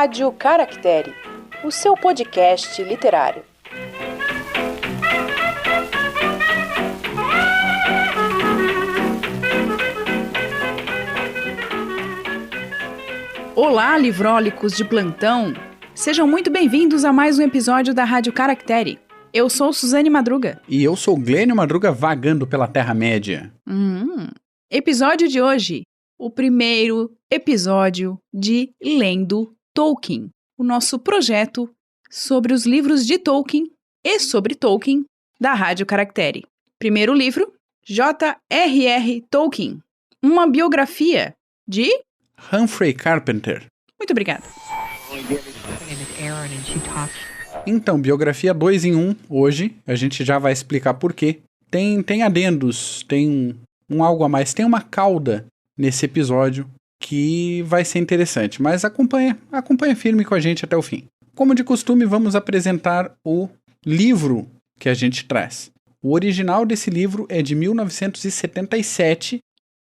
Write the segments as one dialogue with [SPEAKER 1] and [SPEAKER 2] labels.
[SPEAKER 1] Rádio Caractere, o seu podcast literário. Olá, livrólicos de plantão! Sejam muito bem-vindos a mais um episódio da Rádio Caractere. Eu sou Suzane Madruga.
[SPEAKER 2] E eu sou Glênio Madruga, vagando pela Terra-média.
[SPEAKER 1] Episódio de hoje, o primeiro episódio de Lendo Tolkien, o nosso projeto sobre os livros de Tolkien e sobre Tolkien da Rádio Caractere. Primeiro livro, J.R.R. Tolkien, uma biografia de
[SPEAKER 2] Humphrey Carpenter.
[SPEAKER 1] Muito obrigada.
[SPEAKER 2] Então, biografia 2 em 1, hoje, a gente já vai explicar por quê. Tem adendos, tem um algo a mais, tem uma cauda nesse episódio que vai ser interessante, mas acompanha firme com a gente até o fim. Como de costume, vamos apresentar o livro que a gente traz. O original desse livro é de 1977.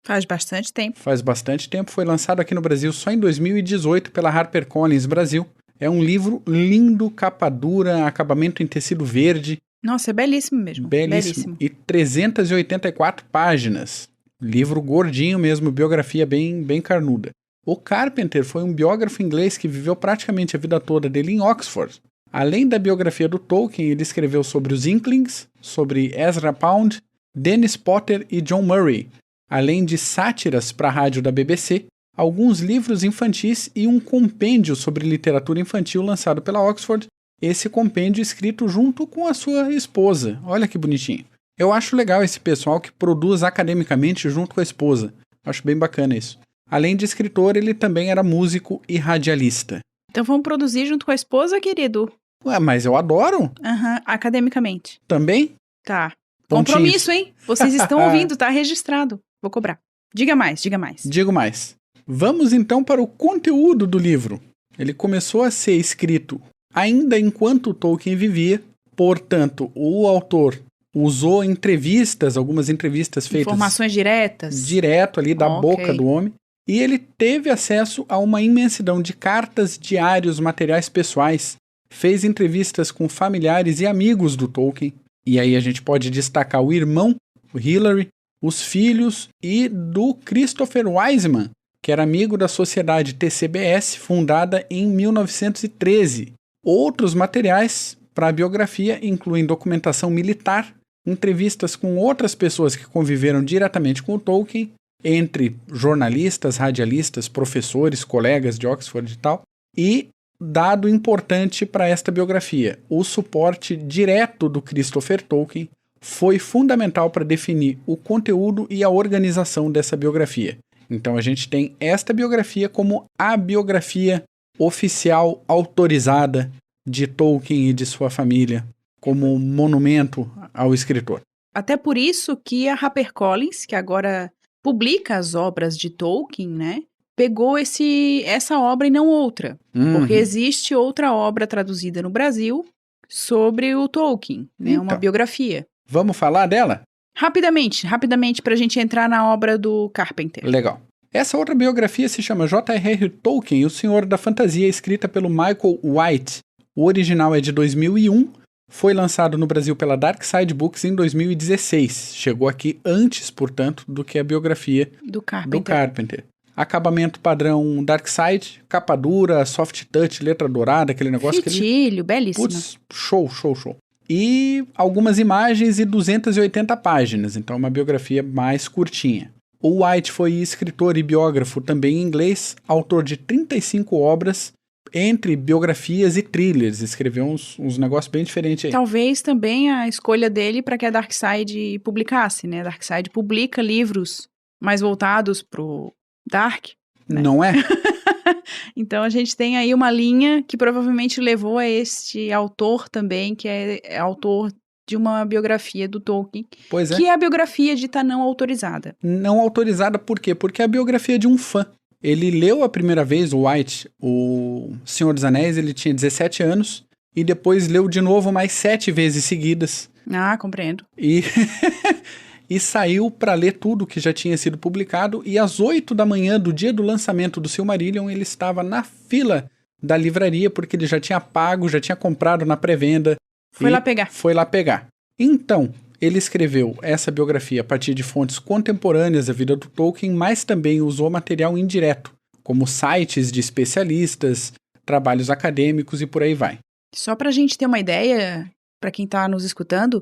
[SPEAKER 1] Faz bastante tempo.
[SPEAKER 2] Foi lançado aqui no Brasil só em 2018 pela HarperCollins Brasil. É um livro lindo, capa dura, acabamento em tecido verde.
[SPEAKER 1] Nossa, é belíssimo mesmo.
[SPEAKER 2] Belíssimo. E 384 páginas. Livro gordinho mesmo, biografia bem carnuda. O Carpenter foi um biógrafo inglês que viveu praticamente a vida toda dele em Oxford. Além da biografia do Tolkien, ele escreveu sobre os Inklings, sobre Ezra Pound, Dennis Potter e John Murray, além de sátiras para a rádio da BBC, alguns livros infantis e um compêndio sobre literatura infantil lançado pela Oxford, esse compêndio escrito junto com a sua esposa. Olha que bonitinho. Eu acho legal esse pessoal que produz academicamente junto com a esposa. Acho bem bacana isso. Além de escritor, ele também era músico e radialista.
[SPEAKER 1] Então vamos produzir junto com a esposa, querido?
[SPEAKER 2] Ué, mas eu adoro.
[SPEAKER 1] Academicamente.
[SPEAKER 2] Também?
[SPEAKER 1] Tá.
[SPEAKER 2] Pontinhos.
[SPEAKER 1] Compromisso, hein? Vocês estão ouvindo, tá registrado. Vou cobrar. Diga mais.
[SPEAKER 2] Digo mais. Vamos então para o conteúdo do livro. Ele começou a ser escrito ainda enquanto Tolkien vivia, portanto, o autor usou algumas entrevistas feitas...
[SPEAKER 1] Informações diretas?
[SPEAKER 2] Direto ali da boca do homem. E ele teve acesso a uma imensidão de cartas, diários, materiais pessoais. Fez entrevistas com familiares e amigos do Tolkien. E aí a gente pode destacar o irmão, o Hilary, os filhos e do Christopher Wiseman, que era amigo da sociedade TCBS, fundada em 1913. Outros materiais para a biografia incluem documentação militar, entrevistas com outras pessoas que conviveram diretamente com o Tolkien, entre jornalistas, radialistas, professores, colegas de Oxford e tal, e dado importante para esta biografia, o suporte direto do Christopher Tolkien foi fundamental para definir o conteúdo e a organização dessa biografia. Então a gente tem esta biografia como a biografia oficial autorizada de Tolkien e de sua família, como monumento ao escritor.
[SPEAKER 1] Até por isso que a HarperCollins, que agora publica as obras de Tolkien, né, pegou essa obra e não outra. Porque existe outra obra traduzida no Brasil sobre o Tolkien, né, uma biografia.
[SPEAKER 2] Vamos falar dela?
[SPEAKER 1] Rapidamente, para a gente entrar na obra do Carpenter.
[SPEAKER 2] Legal. Essa outra biografia se chama J.R.R. Tolkien, o Senhor da Fantasia, escrita pelo Michael White. O original é de 2001, foi lançado no Brasil pela Dark Side Books em 2016. Chegou aqui antes, portanto, do que a biografia do Carpenter. Acabamento padrão Dark Side, capa dura, soft touch, letra dourada, aquele negócio...
[SPEAKER 1] Fitilho, belíssimo.
[SPEAKER 2] Putz, show. E algumas imagens e 280 páginas, então é uma biografia mais curtinha. O White foi escritor e biógrafo também em inglês, autor de 35 obras, entre biografias e thrillers. Escreveu uns negócios bem diferentes aí.
[SPEAKER 1] Talvez também a escolha dele para que a Dark Side publicasse, né? A Dark Side publica livros mais voltados pro Dark, né?
[SPEAKER 2] Não é?
[SPEAKER 1] Então a gente tem aí uma linha que provavelmente levou a este autor também, que é autor de uma biografia do Tolkien,
[SPEAKER 2] Pois é.
[SPEAKER 1] Que é a biografia dita não autorizada.
[SPEAKER 2] Não autorizada por quê? Porque é a biografia de um fã. Ele leu a primeira vez, o White, o Senhor dos Anéis, ele tinha 17 anos, e depois leu de novo mais 7 vezes seguidas.
[SPEAKER 1] Ah, compreendo.
[SPEAKER 2] E saiu para ler tudo que já tinha sido publicado, e às 8 da manhã do dia do lançamento do Silmarillion, ele estava na fila da livraria, porque ele já tinha pago, já tinha comprado na pré-venda.
[SPEAKER 1] Foi lá pegar.
[SPEAKER 2] Então, ele escreveu essa biografia a partir de fontes contemporâneas da vida do Tolkien, mas também usou material indireto, como sites de especialistas, trabalhos acadêmicos e por aí vai.
[SPEAKER 1] Só para a gente ter uma ideia, para quem está nos escutando,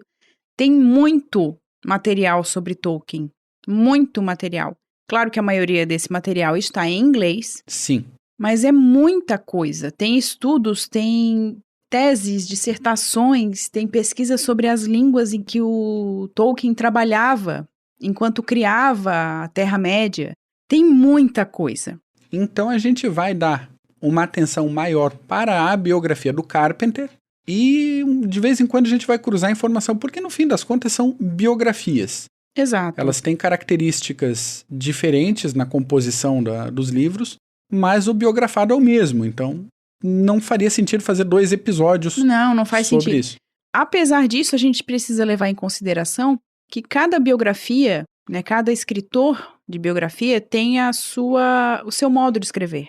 [SPEAKER 1] tem muito material sobre Tolkien. Muito material. Claro que a maioria desse material está em inglês.
[SPEAKER 2] Sim.
[SPEAKER 1] Mas é muita coisa. Tem estudos, tem teses, dissertações, tem pesquisas sobre as línguas em que o Tolkien trabalhava enquanto criava a Terra-média. Tem muita coisa.
[SPEAKER 2] Então a gente vai dar uma atenção maior para a biografia do Carpenter e de vez em quando a gente vai cruzar informação, porque no fim das contas são biografias.
[SPEAKER 1] Exato.
[SPEAKER 2] Elas têm características diferentes na composição dos livros, mas o biografado é o mesmo, então não faria sentido fazer 2 episódios
[SPEAKER 1] não faz
[SPEAKER 2] sobre
[SPEAKER 1] sentido.
[SPEAKER 2] isso.
[SPEAKER 1] Apesar disso, a gente precisa levar em consideração que cada biografia, né, cada escritor de biografia tem o seu modo de escrever.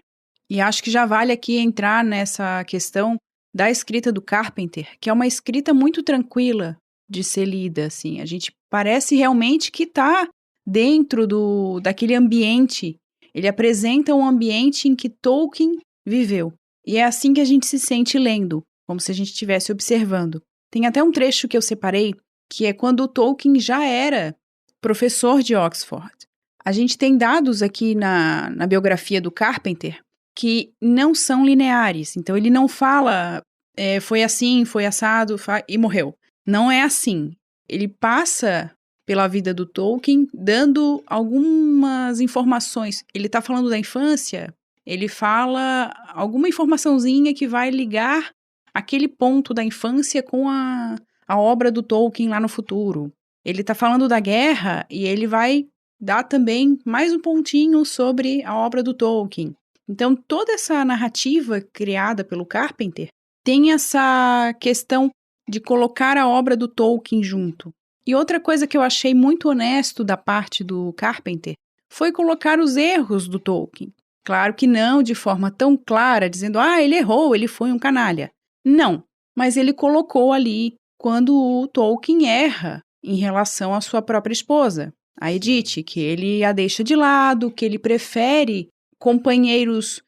[SPEAKER 1] E acho que já vale aqui entrar nessa questão da escrita do Carpenter, que é uma escrita muito tranquila de ser lida, assim. A gente parece realmente que está dentro daquele ambiente. Ele apresenta um ambiente em que Tolkien viveu. E é assim que a gente se sente lendo, como se a gente estivesse observando. Tem até um trecho que eu separei, que é quando o Tolkien já era professor de Oxford. A gente tem dados aqui na biografia do Carpenter que não são lineares. Então, ele não fala, foi assim, foi assado e morreu. Não é assim. Ele passa pela vida do Tolkien, dando algumas informações. Ele está falando da infância, ele fala alguma informaçãozinha que vai ligar aquele ponto da infância com a obra do Tolkien lá no futuro. Ele está falando da guerra e ele vai dar também mais um pontinho sobre a obra do Tolkien. Então, toda essa narrativa criada pelo Carpenter tem essa questão de colocar a obra do Tolkien junto. E outra coisa que eu achei muito honesto da parte do Carpenter foi colocar os erros do Tolkien. Claro que não de forma tão clara, dizendo, ele errou, ele foi um canalha. Não, mas ele colocou ali quando o Tolkien erra em relação à sua própria esposa, a Edith, que ele a deixa de lado, que ele prefere companheiros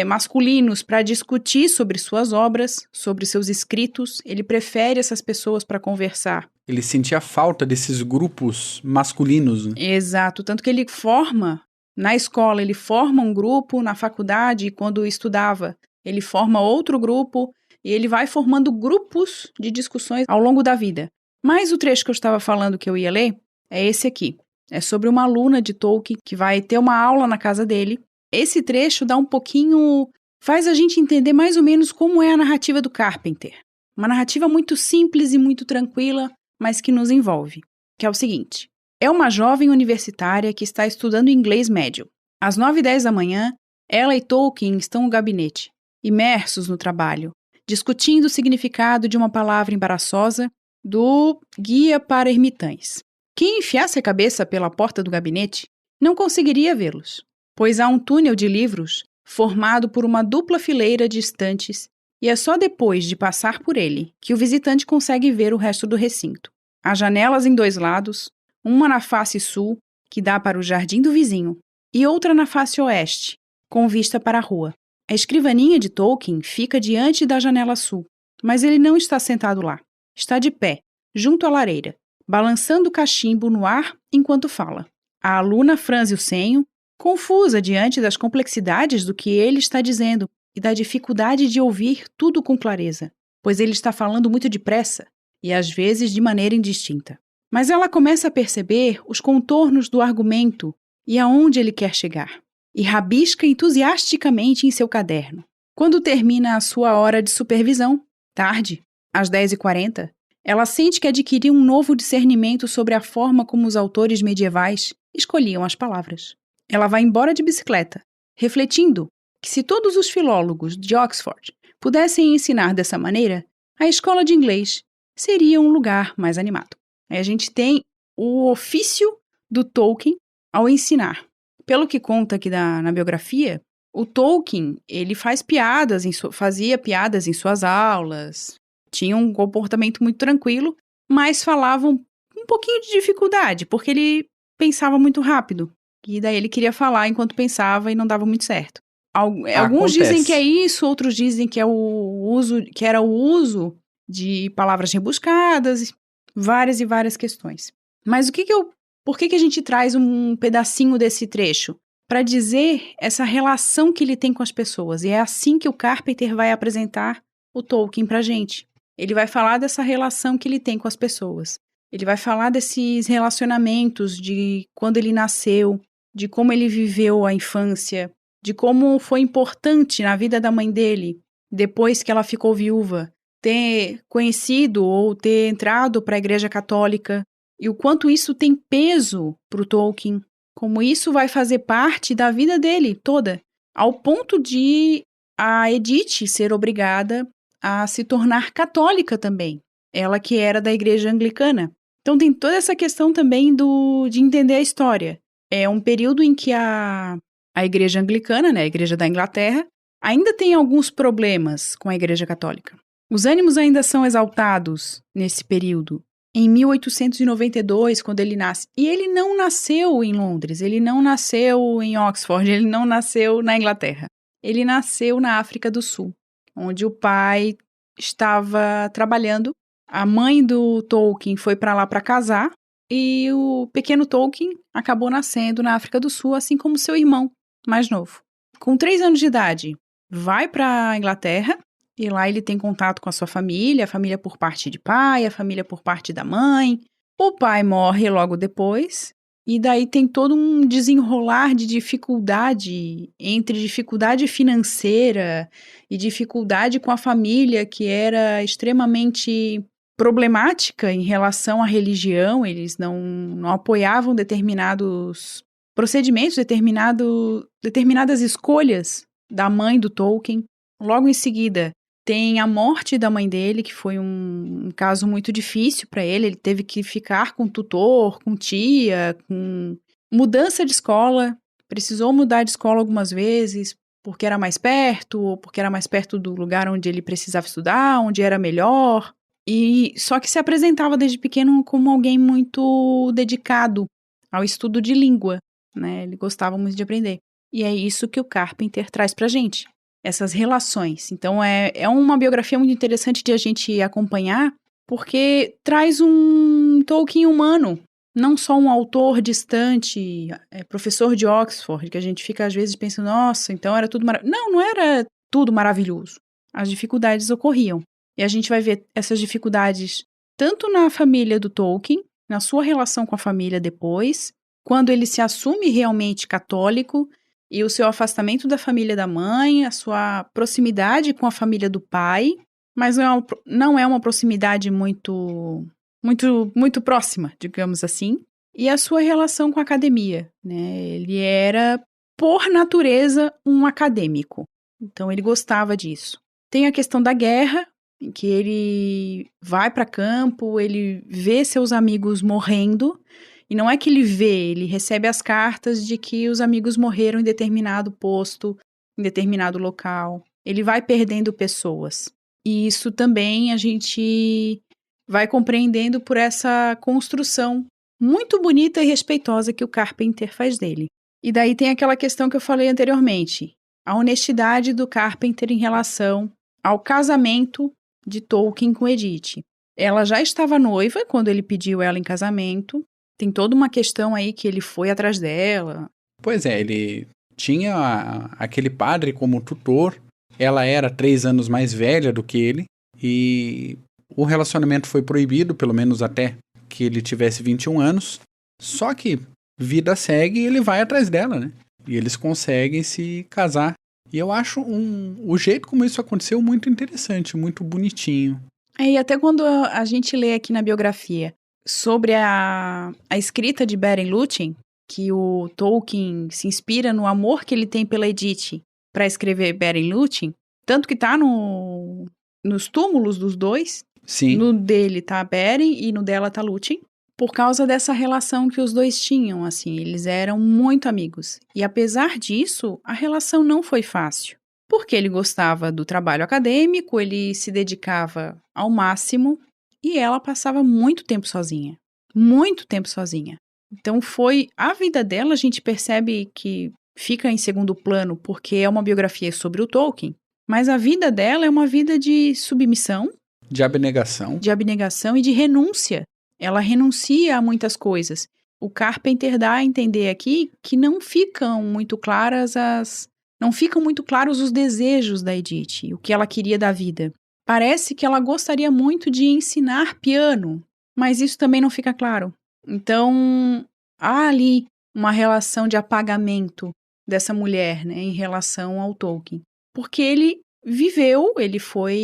[SPEAKER 1] masculinos para discutir sobre suas obras, sobre seus escritos. Ele prefere essas pessoas para conversar.
[SPEAKER 2] Ele sentia falta desses grupos masculinos, né?
[SPEAKER 1] Exato, tanto que ele forma, na escola, ele forma um grupo, na faculdade, quando estudava, ele forma outro grupo, e ele vai formando grupos de discussões ao longo da vida. Mas o trecho que eu estava falando que eu ia ler é esse aqui. É sobre uma aluna de Tolkien que vai ter uma aula na casa dele. Esse trecho dá um pouquinho... faz a gente entender mais ou menos como é a narrativa do Carpenter. Uma narrativa muito simples e muito tranquila, mas que nos envolve. Que é o seguinte. É uma jovem universitária que está estudando inglês médio. Às 9h10 da manhã, ela e Tolkien estão no gabinete, imersos no trabalho, discutindo o significado de uma palavra embaraçosa do Guia para Ermitães. Quem enfiasse a cabeça pela porta do gabinete não conseguiria vê-los, pois há um túnel de livros formado por uma dupla fileira de estantes e é só depois de passar por ele que o visitante consegue ver o resto do recinto. Há janelas em 2 lados, uma na face sul, que dá para o jardim do vizinho, e outra na face oeste, com vista para a rua. A escrivaninha de Tolkien fica diante da janela sul, mas ele não está sentado lá. Está de pé, junto à lareira, balançando o cachimbo no ar enquanto fala. A aluna franze o senho, confusa diante das complexidades do que ele está dizendo e da dificuldade de ouvir tudo com clareza, pois ele está falando muito depressa e às vezes de maneira indistinta. Mas ela começa a perceber os contornos do argumento e aonde ele quer chegar, e rabisca entusiasticamente em seu caderno. Quando termina a sua hora de supervisão, tarde, às 10h40, ela sente que adquiriu um novo discernimento sobre a forma como os autores medievais escolhiam as palavras. Ela vai embora de bicicleta, refletindo que se todos os filólogos de Oxford pudessem ensinar dessa maneira, a escola de inglês seria um lugar mais animado. Aí a gente tem o ofício do Tolkien ao ensinar. Pelo que conta aqui na biografia, O Tolkien, ele fazia piadas em suas aulas, tinha um comportamento muito tranquilo, mas falava um pouquinho de dificuldade, porque ele pensava muito rápido. E daí ele queria falar enquanto pensava e não dava muito certo. Alguns dizem que é isso, outros dizem que era o uso de palavras rebuscadas, várias e várias questões. Mas por que a gente traz um pedacinho desse trecho? Para dizer essa relação que ele tem com as pessoas. E é assim que o Carpenter vai apresentar o Tolkien pra gente. Ele vai falar dessa relação que ele tem com as pessoas. Ele vai falar desses relacionamentos de quando ele nasceu, de como ele viveu a infância, de como foi importante na vida da mãe dele, depois que ela ficou viúva, ter conhecido ou ter entrado para a Igreja Católica, e o quanto isso tem peso para o Tolkien, como isso vai fazer parte da vida dele toda, ao ponto de a Edith ser obrigada a se tornar católica também, ela que era da Igreja Anglicana. Então tem toda essa questão também de entender a história. É um período em que a Igreja Anglicana, né, a Igreja da Inglaterra, ainda tem alguns problemas com a Igreja Católica. Os ânimos ainda são exaltados nesse período. Em 1892, quando ele nasce. E ele não nasceu em Londres, ele não nasceu em Oxford, ele não nasceu na Inglaterra. Ele nasceu na África do Sul, onde o pai estava trabalhando. A mãe do Tolkien foi para lá para casar e o pequeno Tolkien acabou nascendo na África do Sul, assim como seu irmão mais novo. Com 3 anos de idade, vai para a Inglaterra. E lá ele tem contato com a sua família, a família por parte de pai, a família por parte da mãe. O pai morre logo depois, e daí tem todo um desenrolar de dificuldade, entre dificuldade financeira e dificuldade com a família, que era extremamente problemática em relação à religião. Eles não apoiavam determinados procedimentos, determinadas escolhas da mãe do Tolkien. Logo em seguida, tem a morte da mãe dele, que foi um caso muito difícil para ele. Ele teve que ficar com tutor, com tia, com mudança de escola. Precisou mudar de escola algumas vezes, porque era mais perto, ou porque era mais perto do lugar onde ele precisava estudar, onde era melhor. E só que se apresentava desde pequeno como alguém muito dedicado ao estudo de língua, né? Ele gostava muito de aprender. E é isso que o Carpenter traz pra gente. Essas relações. Então, é uma biografia muito interessante de a gente acompanhar, porque traz um Tolkien humano, não só um autor distante, professor de Oxford, que a gente fica às vezes pensando, nossa, então era tudo maravilhoso. Não era tudo maravilhoso. As dificuldades ocorriam. E a gente vai ver essas dificuldades tanto na família do Tolkien, na sua relação com a família depois, quando ele se assume realmente católico, e o seu afastamento da família da mãe, a sua proximidade com a família do pai, mas não é uma proximidade muito próxima, digamos assim, e a sua relação com a academia, né? Ele era, por natureza, um acadêmico, então ele gostava disso. Tem a questão da guerra, em que ele vai para campo, ele vê seus amigos morrendo. E não é que ele vê, ele recebe as cartas de que os amigos morreram em determinado posto, em determinado local. Ele vai perdendo pessoas. E isso também a gente vai compreendendo por essa construção muito bonita e respeitosa que o Carpenter faz dele. E daí tem aquela questão que eu falei anteriormente, a honestidade do Carpenter em relação ao casamento de Tolkien com Edith. Ela já estava noiva quando ele pediu ela em casamento. Tem toda uma questão aí que ele foi atrás dela.
[SPEAKER 2] Pois é, ele tinha aquele padre como tutor. Ela era 3 anos mais velha do que ele. E o relacionamento foi proibido, pelo menos até que ele tivesse 21 anos. Só que vida segue e ele vai atrás dela, né? E eles conseguem se casar. E eu acho o jeito como isso aconteceu muito interessante, muito bonitinho.
[SPEAKER 1] E até quando a gente lê aqui na biografia sobre a escrita de Beren Lúthien, que o Tolkien se inspira no amor que ele tem pela Edith para escrever Beren Lúthien, tanto que tá nos túmulos dos dois.
[SPEAKER 2] Sim.
[SPEAKER 1] No dele tá Beren e no dela tá Lúthien. por causa dessa relação que os dois tinham, assim, eles eram muito amigos. E apesar disso, a relação não foi fácil, porque ele gostava do trabalho acadêmico, ele se dedicava ao máximo e ela passava muito tempo sozinha. Muito tempo sozinha. Então a vida dela, a gente percebe que fica em segundo plano porque é uma biografia sobre o Tolkien, mas a vida dela é uma vida de submissão,
[SPEAKER 2] de abnegação
[SPEAKER 1] e de renúncia. Ela renuncia a muitas coisas. O Carpenter dá a entender aqui que não ficam muito claros os desejos da Edith, o que ela queria da vida. Parece que ela gostaria muito de ensinar piano, mas isso também não fica claro. Então, há ali uma relação de apagamento dessa mulher, né, em relação ao Tolkien. Porque ele foi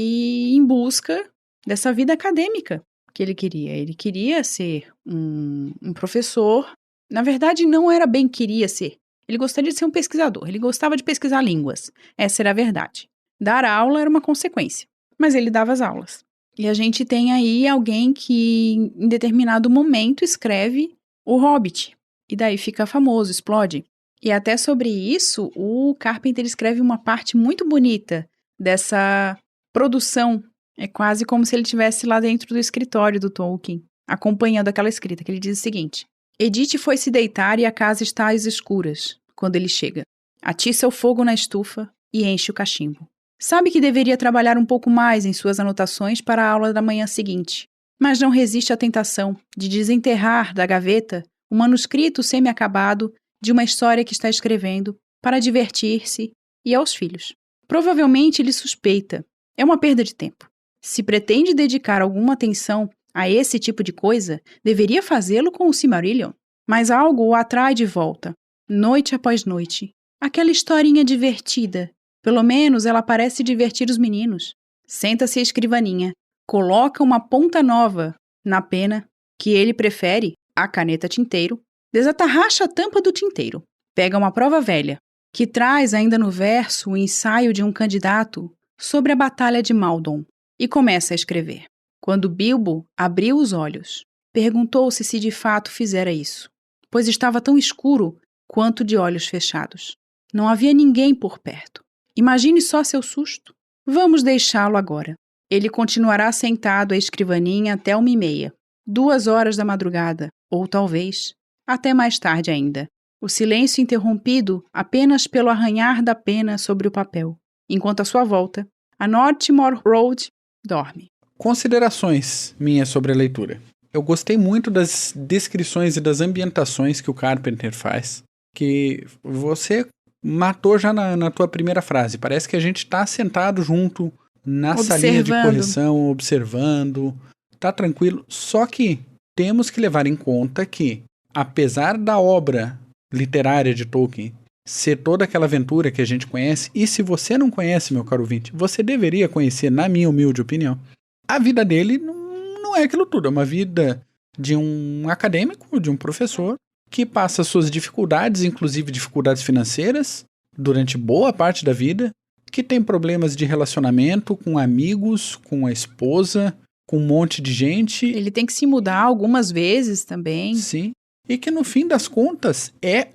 [SPEAKER 1] em busca dessa vida acadêmica que ele queria. Ele queria ser um professor. Na verdade, não era bem queria ser. Ele gostaria de ser um pesquisador. Ele gostava de pesquisar línguas. Essa era a verdade. Dar aula era uma consequência. Mas ele dava as aulas. E a gente tem aí alguém que, em determinado momento, escreve O Hobbit. E daí fica famoso, explode. E até sobre isso, o Carpenter escreve uma parte muito bonita dessa produção. É quase como se ele estivesse lá dentro do escritório do Tolkien, acompanhando aquela escrita, que ele diz o seguinte: Edith foi se deitar e a casa está às escuras, quando ele chega. Atiça o fogo na estufa e enche o cachimbo. Sabe que deveria trabalhar um pouco mais em suas anotações para a aula da manhã seguinte, mas não resiste à tentação de desenterrar da gaveta o manuscrito semi-acabado de uma história que está escrevendo para divertir-se e aos filhos. Provavelmente ele suspeita. É uma perda de tempo. Se pretende dedicar alguma atenção a esse tipo de coisa, deveria fazê-lo com o Silmarillion. Mas algo o atrai de volta, noite após noite. Aquela historinha divertida. Pelo menos ela parece divertir os meninos. Senta-se à escrivaninha, coloca uma ponta nova na pena, que ele prefere, a caneta tinteiro, desatarracha a tampa do tinteiro, pega uma prova velha, que traz ainda no verso o ensaio de um candidato sobre a Batalha de Maldon, e começa a escrever. Quando Bilbo abriu os olhos, perguntou-se se de fato fizera isso, pois estava tão escuro quanto de olhos fechados. Não havia ninguém por perto. Imagine só seu susto. Vamos deixá-lo agora. Ele continuará sentado à escrivaninha até 1h30, 2 horas da madrugada, ou talvez até mais tarde ainda. O silêncio interrompido apenas pelo arranhar da pena sobre o papel, enquanto à sua volta, a Northmoor Road dorme.
[SPEAKER 2] Considerações minhas sobre a leitura. Eu gostei muito das descrições e das ambientações que o Carpenter faz, que você matou já na tua primeira frase. Parece que a gente está sentado junto na salinha de correção, observando, tá tranquilo. Só que temos que levar em conta que, apesar da obra literária de Tolkien ser toda aquela aventura que a gente conhece, e se você não conhece, meu caro ouvinte, você deveria conhecer, na minha humilde opinião, a vida dele não é aquilo tudo. É uma vida de um acadêmico, de um professor, que passa suas dificuldades, inclusive dificuldades financeiras, durante boa parte da vida, que tem problemas de relacionamento com amigos, com a esposa, com um monte de gente.
[SPEAKER 1] Ele tem que se mudar algumas vezes também.
[SPEAKER 2] Sim. E que no fim das contas é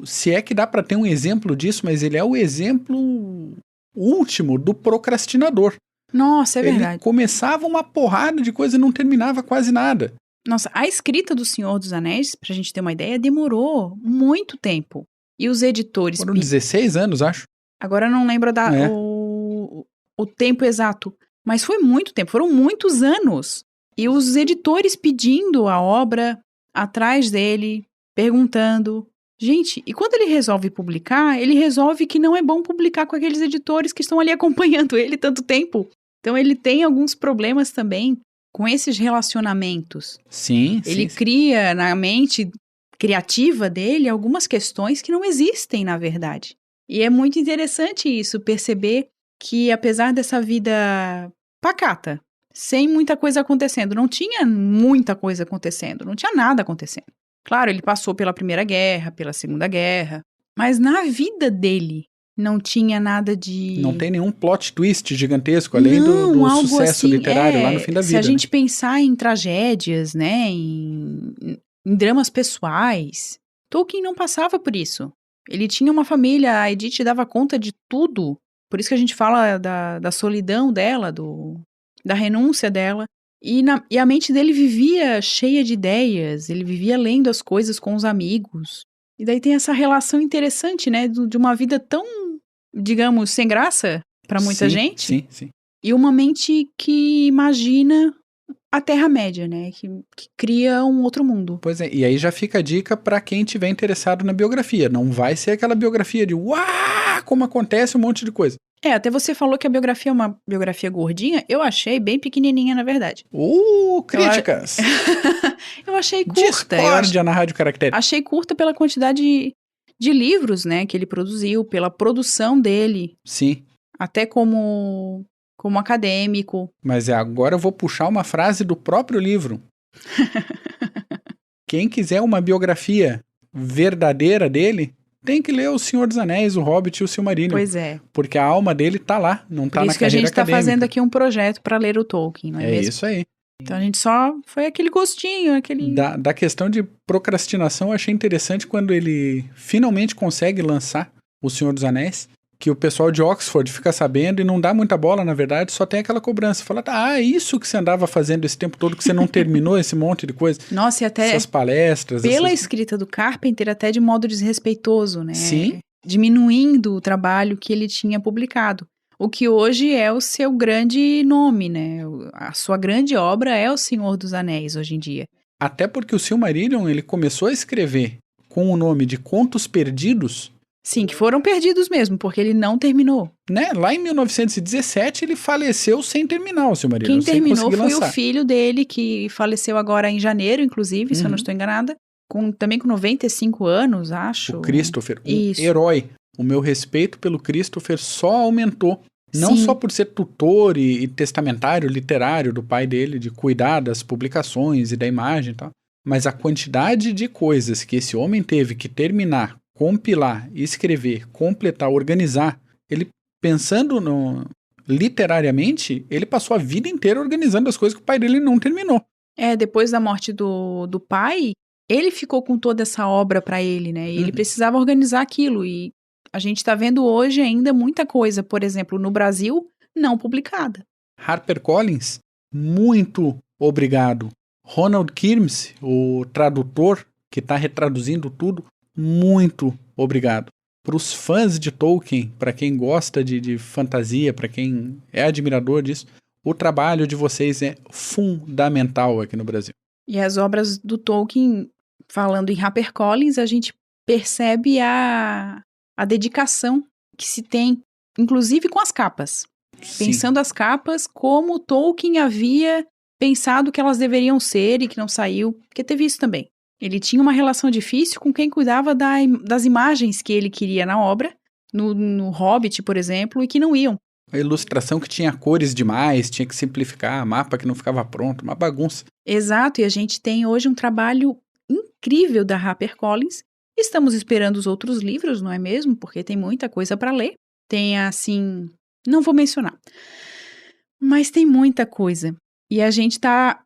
[SPEAKER 2] se é que dá para ter um exemplo disso, mas ele é o exemplo último do procrastinador.
[SPEAKER 1] Nossa, é verdade.
[SPEAKER 2] Ele começava uma porrada de coisa e não terminava quase nada.
[SPEAKER 1] Nossa, a escrita do Senhor dos Anéis, pra gente ter uma ideia, demorou muito tempo. E os editores...
[SPEAKER 2] Foram 16 anos, acho.
[SPEAKER 1] Agora eu não lembro o tempo exato, mas foi muito tempo, foram muitos anos. E os editores pedindo a obra atrás dele, perguntando... Gente, e quando ele resolve publicar, ele resolve que não é bom publicar com aqueles editores que estão ali acompanhando ele tanto tempo. Então ele tem alguns problemas também com esses relacionamentos.
[SPEAKER 2] Sim.
[SPEAKER 1] Ele cria na mente criativa dele algumas questões que não existem, na verdade. E é muito interessante isso, perceber que apesar dessa vida pacata, sem muita coisa acontecendo, não tinha muita coisa acontecendo, não tinha nada acontecendo. Claro, ele passou pela Primeira Guerra, pela Segunda Guerra, mas na vida dele, Não tinha nada de...
[SPEAKER 2] Não tem nenhum plot twist gigantesco, além do sucesso
[SPEAKER 1] assim,
[SPEAKER 2] literário lá no fim da vida.
[SPEAKER 1] Se a gente pensar em tragédias, né, em dramas pessoais, Tolkien não passava por isso. Ele tinha uma família, a Edith dava conta de tudo. Por isso que a gente fala da solidão dela, da renúncia dela. E a mente dele vivia cheia de ideias, ele vivia lendo as coisas com os amigos. E daí tem essa relação interessante, né, de uma vida tão, digamos, sem graça para muita gente.
[SPEAKER 2] Sim.
[SPEAKER 1] E uma mente que imagina a Terra-média, né, que cria um outro mundo.
[SPEAKER 2] Pois é, e aí já fica a dica para quem tiver interessado na biografia. Não vai ser aquela biografia de uau, como acontece um monte de coisa.
[SPEAKER 1] Até você falou que a biografia é uma biografia gordinha, eu achei bem pequenininha, na verdade.
[SPEAKER 2] Críticas!
[SPEAKER 1] Eu achei curta.
[SPEAKER 2] Discórdia na Rádio Caractere.
[SPEAKER 1] Achei curta pela quantidade de livros, né, que ele produziu, pela produção dele.
[SPEAKER 2] Sim.
[SPEAKER 1] Até como acadêmico.
[SPEAKER 2] Mas agora eu vou puxar uma frase do próprio livro. Quem quiser uma biografia verdadeira dele, tem que ler O Senhor dos Anéis, O Hobbit e O Silmarillion.
[SPEAKER 1] Pois é.
[SPEAKER 2] Porque a alma dele tá lá, não tá na carreira acadêmica. Por isso
[SPEAKER 1] que a gente tá fazendo aqui um projeto para ler o Tolkien, não é mesmo?
[SPEAKER 2] É isso aí.
[SPEAKER 1] Então a gente só foi aquele gostinho, aquele...
[SPEAKER 2] Da questão de procrastinação, eu achei interessante quando ele finalmente consegue lançar O Senhor dos Anéis, que o pessoal de Oxford fica sabendo e não dá muita bola, na verdade, só tem aquela cobrança. Fala, é isso que você andava fazendo esse tempo todo, que você não terminou esse monte de coisa.
[SPEAKER 1] Nossa, e até...
[SPEAKER 2] Essas palestras...
[SPEAKER 1] Pela escrita do Carpenter, até de modo desrespeitoso, né?
[SPEAKER 2] Sim.
[SPEAKER 1] Diminuindo o trabalho que ele tinha publicado. O que hoje é o seu grande nome, né? A sua grande obra é O Senhor dos Anéis, hoje em dia.
[SPEAKER 2] Até porque o Silmarillion, ele começou a escrever com o nome de Contos Perdidos.
[SPEAKER 1] Sim, que foram perdidos mesmo, porque ele não terminou.
[SPEAKER 2] Né? Lá em 1917, ele faleceu sem terminar o Silmarillion.
[SPEAKER 1] Quem terminou foi o filho dele, que faleceu agora em janeiro, inclusive, se eu não estou enganada. Também com 95 anos, acho.
[SPEAKER 2] O Christopher, herói. O meu respeito pelo Christopher só aumentou. Não só por ser tutor e testamentário literário do pai dele, de cuidar das publicações e da imagem e tal, mas a quantidade de coisas que esse homem teve que terminar, compilar, escrever, completar, organizar, ele pensando literariamente, ele passou a vida inteira organizando as coisas que o pai dele não terminou.
[SPEAKER 1] Depois da morte do pai, ele ficou com toda essa obra para ele, né? E ele precisava organizar aquilo e a gente está vendo hoje ainda muita coisa, por exemplo, no Brasil, não publicada.
[SPEAKER 2] HarperCollins, muito obrigado. Ronald Kirmes, o tradutor que está retraduzindo tudo, muito obrigado. Para os fãs de Tolkien, para quem gosta de fantasia, para quem é admirador disso, o trabalho de vocês é fundamental aqui no Brasil.
[SPEAKER 1] E as obras do Tolkien, falando em HarperCollins, a gente percebe a dedicação que se tem, inclusive com as capas.
[SPEAKER 2] Sim.
[SPEAKER 1] Pensando as capas como Tolkien havia pensado que elas deveriam ser e que não saiu, porque teve isso também. Ele tinha uma relação difícil com quem cuidava das imagens que ele queria na obra, no Hobbit, por exemplo, e que não iam.
[SPEAKER 2] A ilustração que tinha cores demais, tinha que simplificar, mapa que não ficava pronto, uma bagunça.
[SPEAKER 1] Exato, e a gente tem hoje um trabalho incrível da HarperCollins. Estamos esperando os outros livros, não é mesmo? Porque tem muita coisa para ler. Tem, assim... Não vou mencionar. Mas tem muita coisa. E a gente está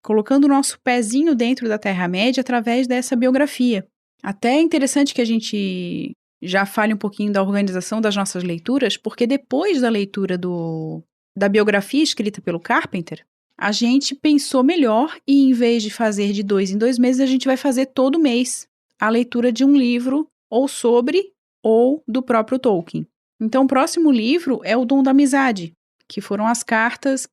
[SPEAKER 1] colocando o nosso pezinho dentro da Terra-média através dessa biografia. Até é interessante que a gente já fale um pouquinho da organização das nossas leituras, porque depois da leitura da biografia escrita pelo Carpenter, a gente pensou melhor e em vez de fazer de 2 em 2 meses, a gente vai fazer todo mês a leitura de um livro ou sobre ou do próprio Tolkien. Então, o próximo livro é O Dom da Amizade, que foram as cartas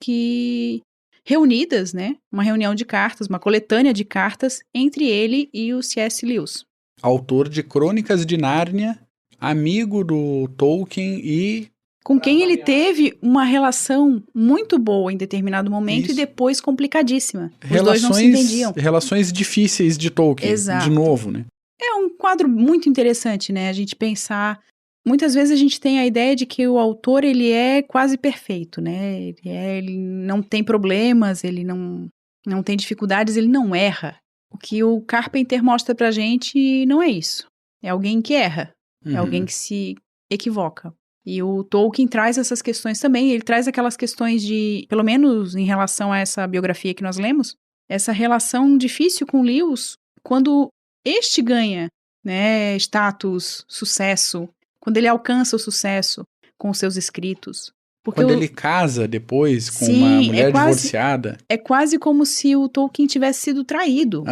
[SPEAKER 1] reunidas, né? Uma reunião de cartas, uma coletânea de cartas entre ele e o C.S. Lewis.
[SPEAKER 2] Autor de Crônicas de Nárnia, amigo do Tolkien e...
[SPEAKER 1] com quem ele teve uma relação muito boa em determinado momento. Isso. E depois complicadíssima. Os dois não se entendiam.
[SPEAKER 2] Relações difíceis de Tolkien,
[SPEAKER 1] exato.
[SPEAKER 2] De novo, né?
[SPEAKER 1] É um quadro muito interessante, né? A gente pensar... Muitas vezes a gente tem a ideia de que o autor, ele é quase perfeito, né? Ele não tem problemas, ele não tem dificuldades, ele não erra. O que o Carpenter mostra pra gente não é isso. É alguém que erra. É alguém que se equivoca. E o Tolkien traz essas questões também. Ele traz aquelas questões de, pelo menos em relação a essa biografia que nós lemos, essa relação difícil com Lewis, quando este ganha, né, status, sucesso, quando ele alcança o sucesso com os seus escritos. Porque
[SPEAKER 2] quando ele casa depois com
[SPEAKER 1] Sim,
[SPEAKER 2] uma mulher divorciada.
[SPEAKER 1] É quase como se o Tolkien tivesse sido traído.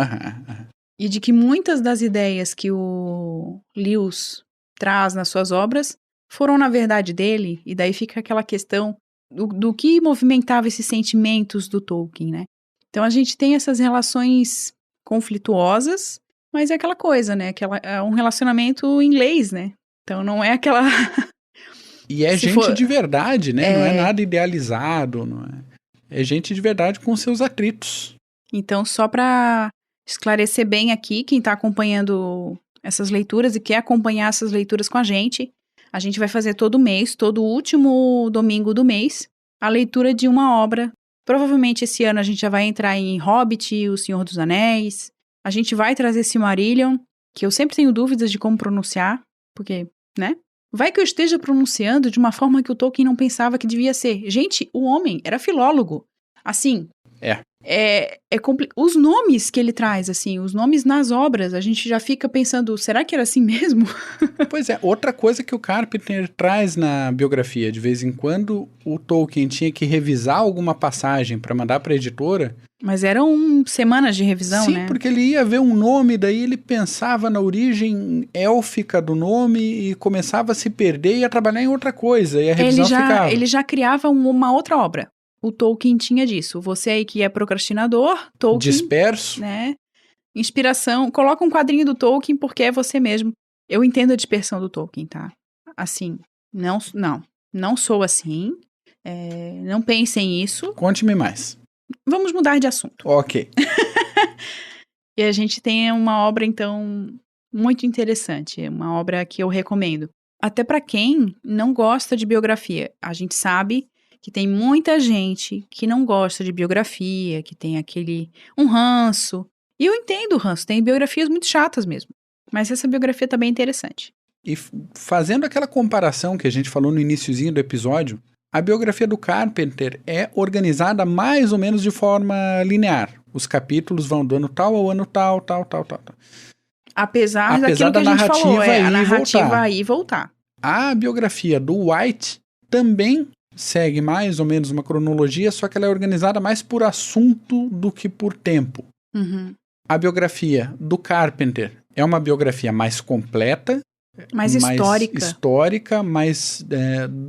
[SPEAKER 1] E de que muitas das ideias que o Lewis traz nas suas obras foram na verdade dele, e daí fica aquela questão do que movimentava esses sentimentos do Tolkien, né? Então a gente tem essas relações conflituosas, mas é aquela coisa, né? É um relacionamento inglês, né? Então não é aquela...
[SPEAKER 2] E é gente de verdade, né? Não é nada idealizado, não é gente de verdade com seus atritos.
[SPEAKER 1] Então, só para esclarecer bem aqui, quem está acompanhando essas leituras e quer acompanhar essas leituras com a gente vai fazer todo mês, todo último domingo do mês, a leitura de uma obra. Provavelmente esse ano a gente já vai entrar em Hobbit, O Senhor dos Anéis. A gente vai trazer Silmarillion, que eu sempre tenho dúvidas de como pronunciar, porque, né? Vai que eu esteja pronunciando de uma forma que o Tolkien não pensava que devia ser. Gente, o homem era filólogo. Assim... Os nomes que ele traz, assim, os nomes nas obras, a gente já fica pensando, será que era assim mesmo?
[SPEAKER 2] Pois é, outra coisa que o Carpenter traz na biografia, de vez em quando o Tolkien tinha que revisar alguma passagem para mandar para a editora.
[SPEAKER 1] Mas eram semanas de revisão, né?
[SPEAKER 2] Sim, porque ele ia ver um nome, daí ele pensava na origem élfica do nome e começava a se perder e ia trabalhar em outra coisa, e a revisão ficava.
[SPEAKER 1] Ele já criava uma outra obra. O Tolkien tinha disso. Você aí que é procrastinador, Tolkien...
[SPEAKER 2] disperso.
[SPEAKER 1] Né? Inspiração. Coloca um quadrinho do Tolkien porque é você mesmo. Eu entendo a dispersão do Tolkien, tá? Assim, não sou assim. Não pensem nisso.
[SPEAKER 2] Conte-me mais.
[SPEAKER 1] Vamos mudar de assunto.
[SPEAKER 2] Ok.
[SPEAKER 1] E a gente tem uma obra, então, muito interessante. Uma obra que eu recomendo. Até para quem não gosta de biografia. A gente sabe... que tem muita gente que não gosta de biografia, que tem um ranço. E eu entendo o ranço, tem biografias muito chatas mesmo. Mas essa biografia também é interessante.
[SPEAKER 2] E fazendo aquela comparação que a gente falou no iniciozinho do episódio, a biografia do Carpenter é organizada mais ou menos de forma linear. Os capítulos vão do ano tal ao ano tal.
[SPEAKER 1] Apesar daquilo que a gente falou, a narrativa ir e voltar.
[SPEAKER 2] A biografia do White também segue mais ou menos uma cronologia, só que ela é organizada mais por assunto do que por tempo. A biografia do Carpenter é uma biografia mais completa,
[SPEAKER 1] mais
[SPEAKER 2] histórica, mais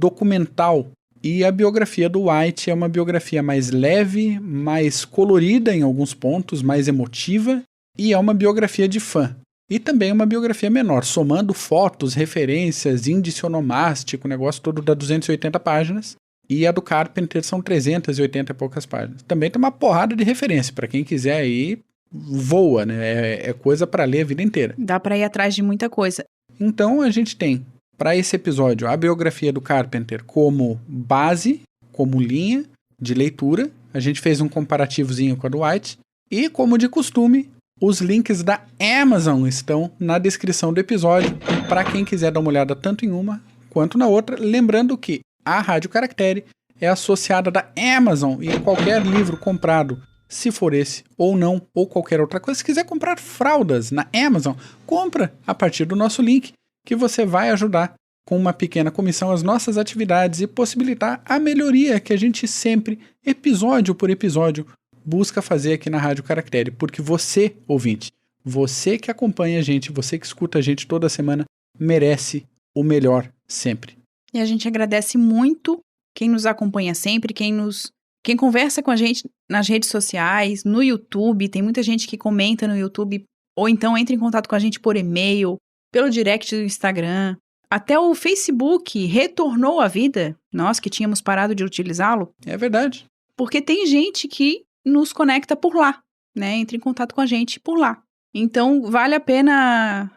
[SPEAKER 2] documental. E a biografia do White é uma biografia mais leve, mais colorida em alguns pontos, mais emotiva, e é uma biografia de fã. E também uma biografia menor, somando fotos, referências, índice onomástico, o negócio todo dá 280 páginas. E a do Carpenter são 380 e poucas páginas. Também tem uma porrada de referência, para quem quiser aí, voa, né? É coisa para ler a vida inteira.
[SPEAKER 1] Dá para ir atrás de muita coisa.
[SPEAKER 2] Então a gente tem, para esse episódio, a biografia do Carpenter como base, como linha de leitura. A gente fez um comparativozinho com a do White. E, como de costume, os links da Amazon estão na descrição do episódio, para quem quiser dar uma olhada tanto em uma quanto na outra. Lembrando que a Rádio Caractere é associada da Amazon e qualquer livro comprado, se for esse ou não, ou qualquer outra coisa. Se quiser comprar fraldas na Amazon, compra a partir do nosso link, que você vai ajudar com uma pequena comissão as nossas atividades e possibilitar a melhoria que a gente sempre, episódio por episódio, busca fazer aqui na Rádio Caractere. Porque você, ouvinte, você que acompanha a gente, você que escuta a gente toda semana, merece o melhor sempre.
[SPEAKER 1] E a gente agradece muito quem nos acompanha sempre, quem conversa com a gente nas redes sociais, no YouTube. Tem muita gente que comenta no YouTube, ou então entra em contato com a gente por e-mail, pelo direct do Instagram. Até o Facebook retornou à vida, nós que tínhamos parado de utilizá-lo.
[SPEAKER 2] É verdade.
[SPEAKER 1] Porque tem gente que nos conecta por lá, né? Entra em contato com a gente por lá. Então, vale a pena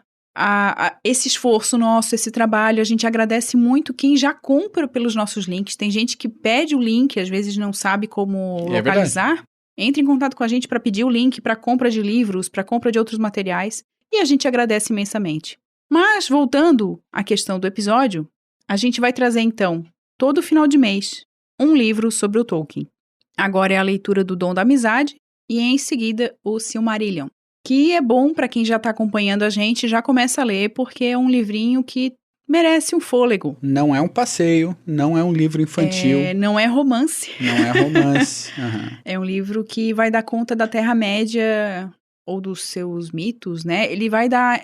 [SPEAKER 1] esse esforço nosso, esse trabalho. A gente agradece muito quem já compra pelos nossos links. Tem gente que pede o link, às vezes não sabe como localizar. Entre em contato com a gente para pedir o link para compra de livros, para compra de outros materiais. E a gente agradece imensamente. Mas, voltando à questão do episódio, a gente vai trazer, então, todo final de mês, um livro sobre o Tolkien. Agora é a leitura do Dom da Amizade e, em seguida, o Silmarillion, que é bom para quem já está acompanhando a gente, já começa a ler, porque é um livrinho que merece um fôlego.
[SPEAKER 2] Não é um passeio, não é um livro infantil.
[SPEAKER 1] Não é romance.
[SPEAKER 2] Não é romance. Uhum.
[SPEAKER 1] É um livro que vai dar conta da Terra-média ou dos seus mitos, né? Ele vai dar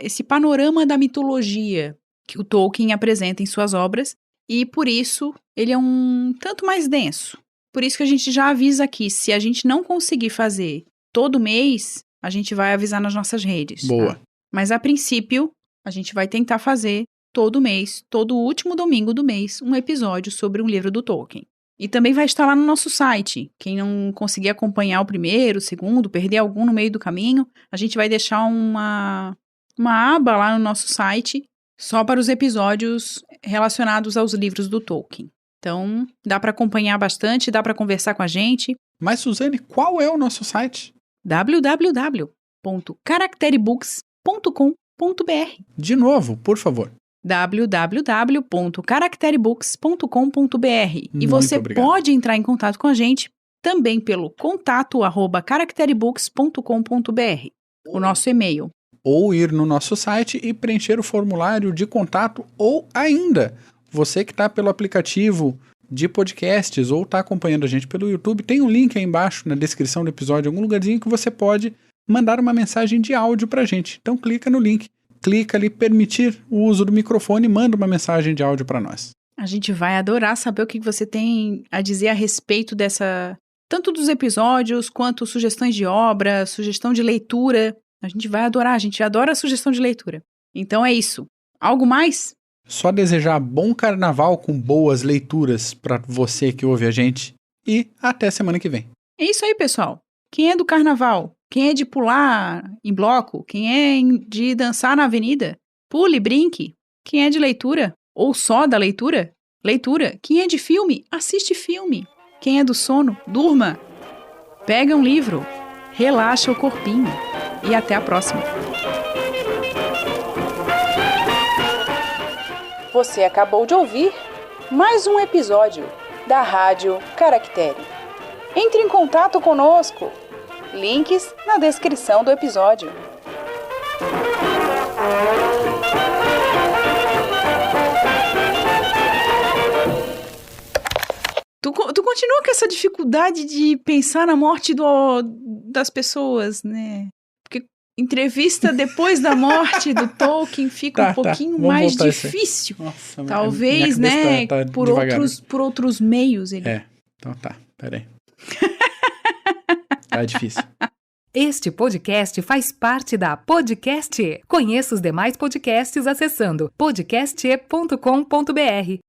[SPEAKER 1] esse panorama da mitologia que o Tolkien apresenta em suas obras e, por isso, ele é um tanto mais denso. Por isso que a gente já avisa aqui, se a gente não conseguir fazer todo mês, a gente vai avisar nas nossas redes.
[SPEAKER 2] Boa.
[SPEAKER 1] Tá? Mas, a princípio, a gente vai tentar fazer todo mês, todo último domingo do mês, um episódio sobre um livro do Tolkien. E também vai estar lá no nosso site. Quem não conseguir acompanhar o primeiro, o segundo, perder algum no meio do caminho, a gente vai deixar uma aba lá no nosso site só para os episódios relacionados aos livros do Tolkien. Então, dá para acompanhar bastante, dá para conversar com a gente.
[SPEAKER 2] Mas, Suzane, qual é o nosso site?
[SPEAKER 1] www.caracteribooks.com.br.
[SPEAKER 2] De novo, por favor.
[SPEAKER 1] www.caracteribooks.com.br. E você pode entrar em contato com a gente também pelo contato@caracteribooks.com.br, o nosso e-mail.
[SPEAKER 2] Ou ir no nosso site e preencher o formulário de contato, ou ainda, você que está pelo aplicativo de podcasts ou está acompanhando a gente pelo YouTube, tem um link aí embaixo na descrição do episódio, algum lugarzinho que você pode mandar uma mensagem de áudio pra gente. Então clica no link. Clica ali, permitir o uso do microfone e manda uma mensagem de áudio para nós.
[SPEAKER 1] A gente vai adorar saber o que você tem a dizer a respeito tanto dos episódios, quanto sugestões de obra, sugestão de leitura. A gente vai adorar, a gente adora a sugestão de leitura. Então é isso. Algo mais?
[SPEAKER 2] Só desejar bom carnaval com boas leituras para você que ouve a gente. E até semana que vem.
[SPEAKER 1] É isso aí, pessoal. Quem é do carnaval? Quem é de pular em bloco? Quem é de dançar na avenida? Pule, brinque. Quem é de leitura? Ou só da leitura? Leitura. Quem é de filme? Assiste filme. Quem é do sono? Durma. Pega um livro. Relaxa o corpinho. E até a próxima. Você acabou de ouvir mais um episódio da Rádio Caractere. Entre em contato conosco. Links na descrição do episódio. Tu continua com essa dificuldade de pensar na morte das pessoas, né? Porque entrevista depois da morte do Tolkien fica um pouquinho mais difícil.
[SPEAKER 2] Nossa,
[SPEAKER 1] talvez, né?
[SPEAKER 2] Tá
[SPEAKER 1] por outros meios.
[SPEAKER 2] Então tá, peraí. Tá difícil.
[SPEAKER 3] Este podcast faz parte da Podcast E. Conheça os demais podcasts acessando podcast.com.br.